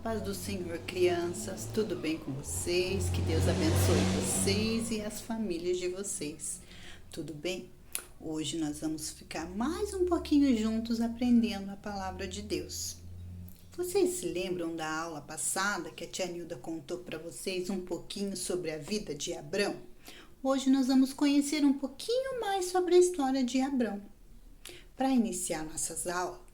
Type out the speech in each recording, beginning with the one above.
Paz do Senhor, crianças, tudo bem com vocês? Que Deus abençoe vocês e as famílias de vocês. Tudo bem? Hoje nós vamos ficar mais um pouquinho juntos aprendendo a palavra de Deus. Vocês se lembram da aula passada que a tia Nilda contou para vocês um pouquinho sobre a vida de Abrão? Hoje nós vamos conhecer um pouquinho mais sobre a história de Abrão. Para iniciar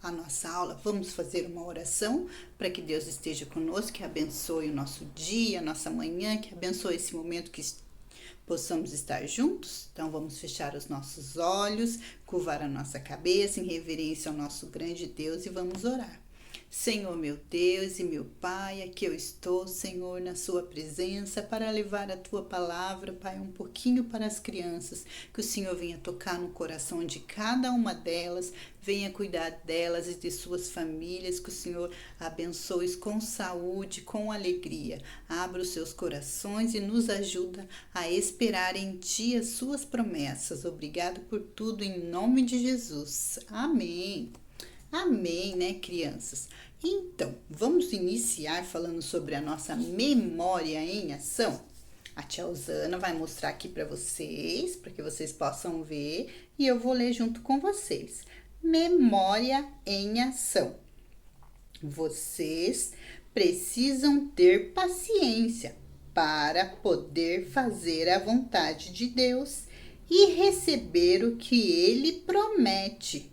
a nossa aula, vamos fazer uma oração para que Deus esteja conosco, que abençoe o nosso dia, a nossa manhã, que abençoe esse momento que possamos estar juntos. Então vamos fechar os nossos olhos, curvar a nossa cabeça em reverência ao nosso grande Deus e vamos orar. Senhor meu Deus e meu Pai, aqui eu estou, Senhor, na sua presença para levar a tua palavra, Pai, um pouquinho para as crianças, que o Senhor venha tocar no coração de cada uma delas, venha cuidar delas e de suas famílias, que o Senhor abençoe com saúde, com alegria, abra os seus corações e nos ajuda a esperar em Ti as suas promessas. Obrigado por tudo, em nome de Jesus. Amém. Amém, né, crianças? Então, vamos iniciar falando sobre a nossa memória em ação? A tia Osana vai mostrar aqui para que vocês possam ver, e eu vou ler junto com vocês. Memória em ação. Vocês precisam ter paciência para poder fazer a vontade de Deus e receber o que Ele promete.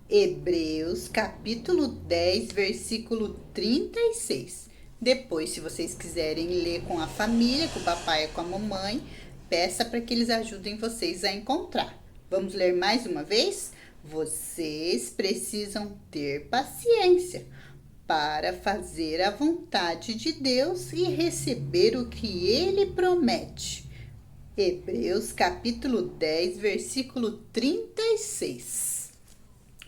Hebreus capítulo 10, versículo 36. Depois, se vocês quiserem ler com a família, com o papai e com a mamãe, peça para que eles ajudem vocês a encontrar. Vamos ler mais uma vez? Vocês precisam ter paciência para fazer a vontade de Deus e receber o que Ele promete. Hebreus capítulo 10, versículo 36.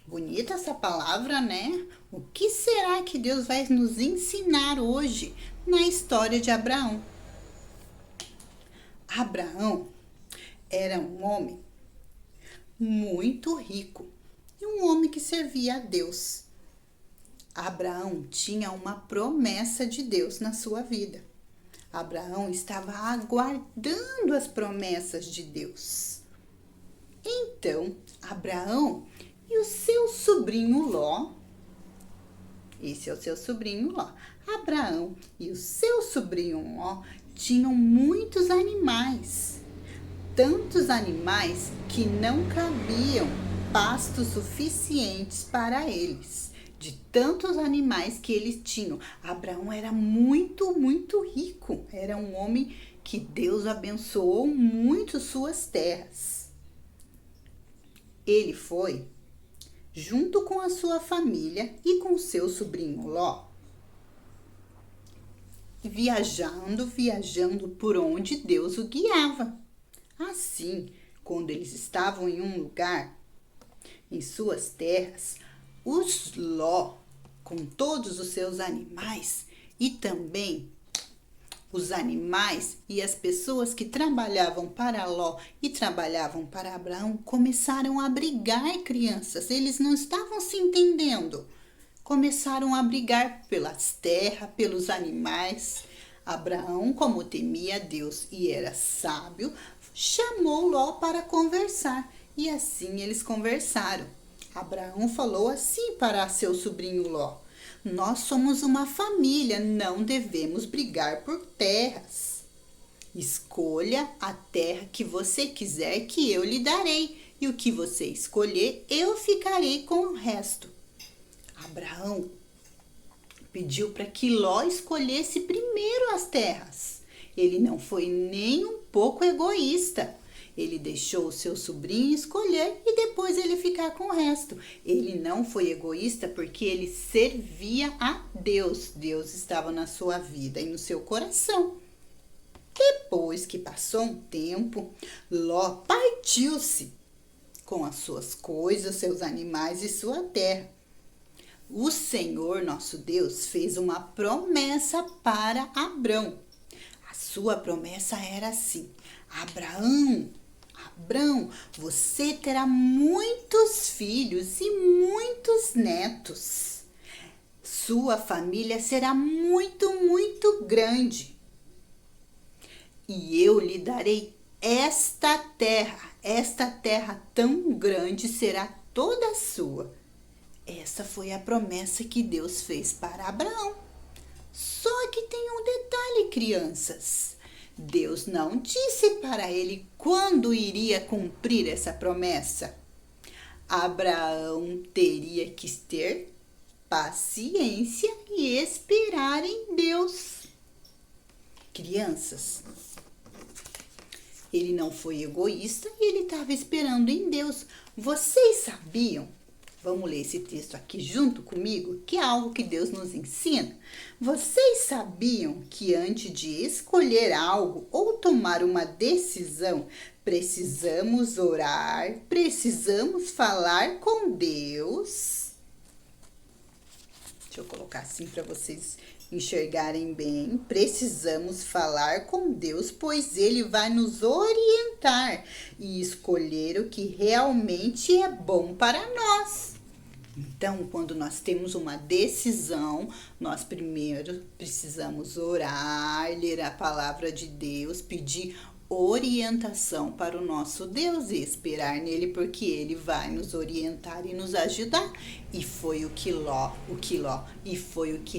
Bonita essa palavra, né? O que será que Deus vai nos ensinar hoje na história de Abraão? Abraão era um homem muito rico e um homem que servia a Deus. Abraão tinha uma promessa de Deus na sua vida. Abraão estava aguardando as promessas de Deus. Então, Abraão e o seu sobrinho Ló, esse é o seu sobrinho Ló. Abraão e o seu sobrinho Ló tinham muitos animais. Tantos animais que não cabiam pastos suficientes para eles. De tantos animais que eles tinham. Abraão era muito, muito rico. Era um homem que Deus abençoou muito suas terras. Ele foi junto com a sua família e com seu sobrinho Ló, viajando por onde Deus o guiava. Assim, quando eles estavam em um lugar, em suas terras, os Ló, com todos os seus animais e também os animais e as pessoas que trabalhavam para Ló e trabalhavam para Abraão começaram a brigar, crianças. Eles não estavam se entendendo. Começaram a brigar pelas terras, pelos animais. Abraão, como temia a Deus e era sábio, chamou Ló para conversar. E assim eles conversaram. Abraão falou assim para seu sobrinho Ló: nós somos uma família, não devemos brigar por terras. Escolha a terra que você quiser que eu lhe darei, e o que você escolher, eu ficarei com o resto. Abraão pediu para que Ló escolhesse primeiro as terras. Ele não foi nem um pouco egoísta. Ele deixou o seu sobrinho escolher e depois ele ficar com o resto. Ele não foi egoísta porque ele servia a Deus. Deus estava na sua vida e no seu coração. Depois que passou um tempo, Ló partiu-se com as suas coisas, seus animais e sua terra. O Senhor, nosso Deus, fez uma promessa para Abrão. A sua promessa era assim: Abrão, você terá muitos filhos e muitos netos. sua família será muito, muito grande. E eu lhe darei esta terra tão grande será toda sua. Essa foi a promessa que Deus fez para Abraão. Só que tem um detalhe, crianças. Deus não disse para ele quando iria cumprir essa promessa. Abraão teria que ter paciência e esperar em Deus. Crianças, ele não foi egoísta e ele estava esperando em Deus. Vocês sabiam? Vamos ler esse texto aqui junto comigo, que é algo que Deus nos ensina. Vocês sabiam que antes de escolher algo ou tomar uma decisão, precisamos orar, precisamos falar com Deus? Deixa eu colocar assim para vocês enxergarem bem. Precisamos falar com Deus, pois Ele vai nos orientar e escolher o que realmente é bom para nós. Então, quando nós temos uma decisão, nós primeiro precisamos orar, ler a palavra de Deus, pedir orientação para o nosso Deus e esperar nele, porque ele vai nos orientar e nos ajudar. E foi o que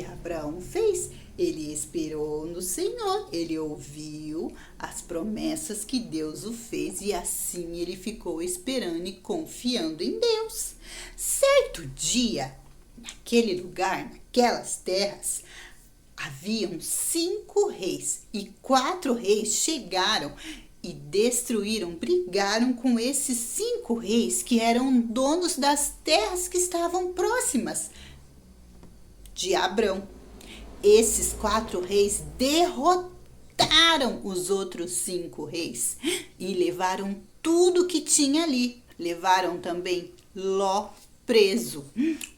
Abraão fez. Ele esperou no Senhor, ele ouviu as promessas que Deus o fez e assim ele ficou esperando e confiando em Deus. Certo dia, naquele lugar, naquelas terras, haviam 5 reis e 4 reis chegaram e brigaram com esses 5 reis que eram donos das terras que estavam próximas de Abrão. Esses 4 reis derrotaram os outros 5 reis e levaram tudo que tinha ali. Levaram também Ló preso.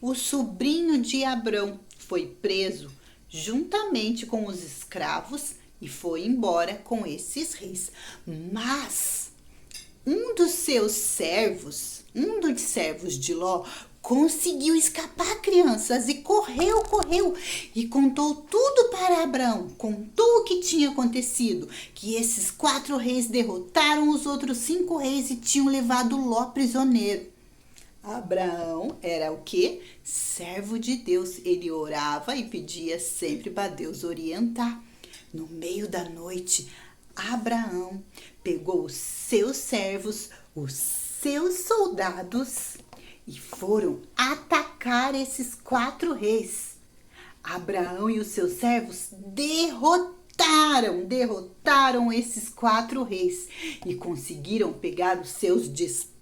O sobrinho de Abrão foi preso juntamente com os escravos e foi embora com esses reis. Mas um dos servos de Ló, conseguiu escapar, crianças, e correu e contou tudo para Abrão. Contou o que tinha acontecido, que esses 4 reis derrotaram os outros 5 reis e tinham levado Ló prisioneiro. Abraão era o quê? Servo de Deus. Ele orava e pedia sempre para Deus orientar. No meio da noite, Abraão pegou os seus servos, os seus soldados e foram atacar esses 4 reis. Abraão e os seus servos derrotaram esses 4 reis e conseguiram pegar os seus despojos.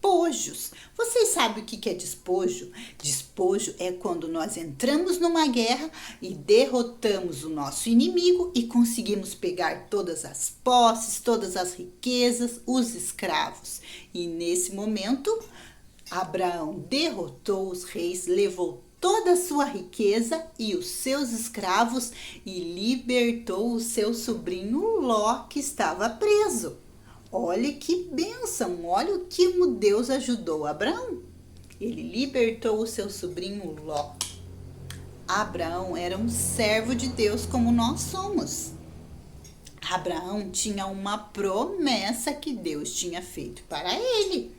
Vocês sabem o que é despojo? Despojo é quando nós entramos numa guerra e derrotamos o nosso inimigo e conseguimos pegar todas as posses, todas as riquezas, os escravos. E nesse momento, Abraão derrotou os reis, levou toda a sua riqueza e os seus escravos e libertou o seu sobrinho Ló, que estava preso. Olha que bênção, olha o que Deus ajudou Abraão. Ele libertou o seu sobrinho Ló. Abraão era um servo de Deus como nós somos. Abraão tinha uma promessa que Deus tinha feito para ele.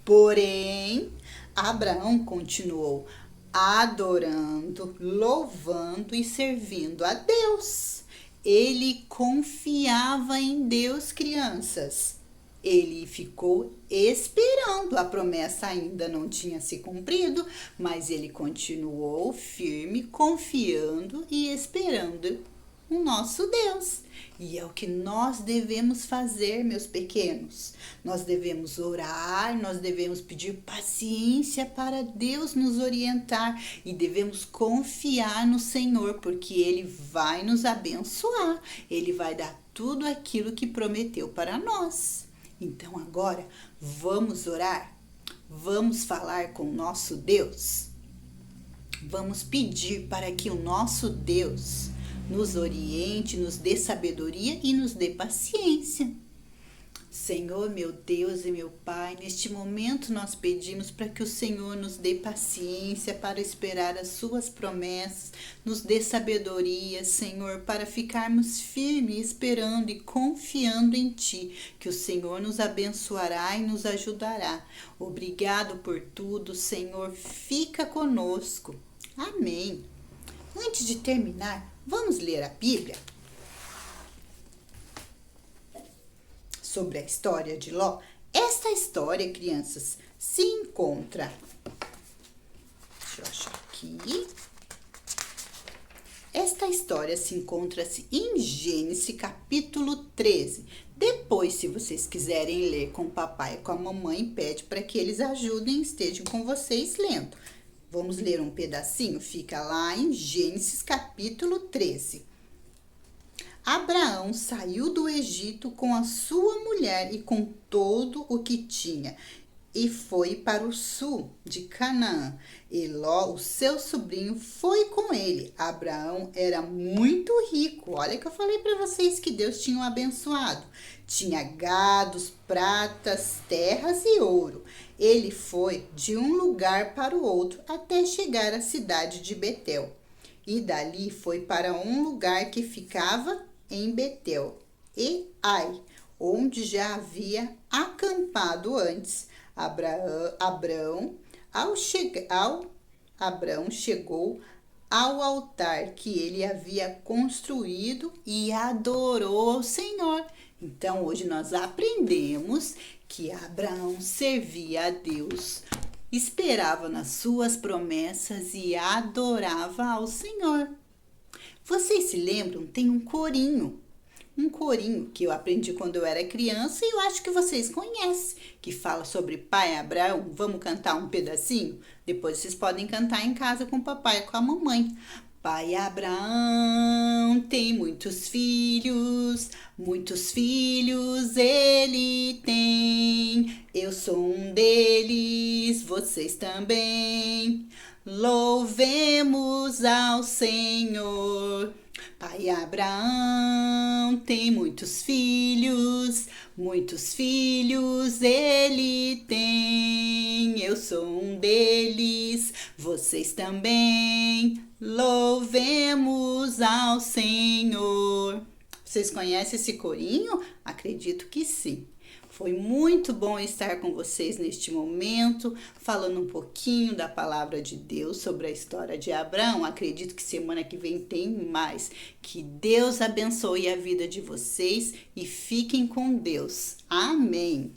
Porém, Abraão continuou adorando, louvando e servindo a Deus. Ele confiava em Deus, crianças. Ele ficou esperando. A promessa ainda não tinha se cumprido, mas ele continuou firme, confiando e esperando o nosso Deus. E é o que nós devemos fazer, meus pequenos. Nós devemos orar, nós devemos pedir paciência para Deus nos orientar e devemos confiar no Senhor, porque Ele vai nos abençoar. Ele vai dar tudo aquilo que prometeu para nós. Então agora, vamos orar? Vamos falar com o nosso Deus? Vamos pedir para que o nosso Deus nos oriente, nos dê sabedoria e nos dê paciência. Senhor, meu Deus e meu Pai, neste momento nós pedimos para que o Senhor nos dê paciência para esperar as suas promessas, nos dê sabedoria, Senhor, para ficarmos firmes, esperando e confiando em Ti, que o Senhor nos abençoará e nos ajudará. Obrigado por tudo, Senhor, fica conosco. Amém. Antes de terminar, vamos ler a Bíblia? Sobre a história de Ló. Esta história, crianças, se encontra. Deixa eu achar aqui. Esta história se encontra-se em Gênesis capítulo 13. Depois, se vocês quiserem ler com o papai e com a mamãe, pede para que eles ajudem e estejam com vocês lendo. Vamos ler um pedacinho? Fica lá em Gênesis capítulo 13. Abraão saiu do Egito com a sua mulher e com todo o que tinha, e foi para o sul de Canaã. E Ló, o seu sobrinho, foi com ele. Abraão era muito rico. Olha que eu falei para vocês que Deus tinha o abençoado. Tinha gados, pratas, terras e ouro. Ele foi de um lugar para o outro até chegar à cidade de Betel. E dali foi para um lugar que ficava em Betel e Ai, onde já havia acampado antes. Abraão chegou ao altar que ele havia construído e adorou ao Senhor. Então, hoje nós aprendemos que Abraão servia a Deus, esperava nas suas promessas e adorava ao Senhor. Vocês se lembram? Tem um corinho que eu aprendi quando eu era criança e eu acho que vocês conhecem, que fala sobre pai Abraão. Vamos cantar um pedacinho? Depois vocês podem cantar em casa com o papai e com a mamãe. Pai Abraão tem muitos filhos ele tem. Eu sou um deles, vocês também. Louvemos ao Senhor. Pai Abraão tem muitos filhos ele tem. Eu sou um deles, vocês também. Louvemos ao Senhor. Vocês conhecem esse corinho? Acredito que sim. Foi muito bom estar com vocês neste momento, falando um pouquinho da palavra de Deus sobre a história de Abraão. Acredito que semana que vem tem mais. Que Deus abençoe a vida de vocês e fiquem com Deus. Amém.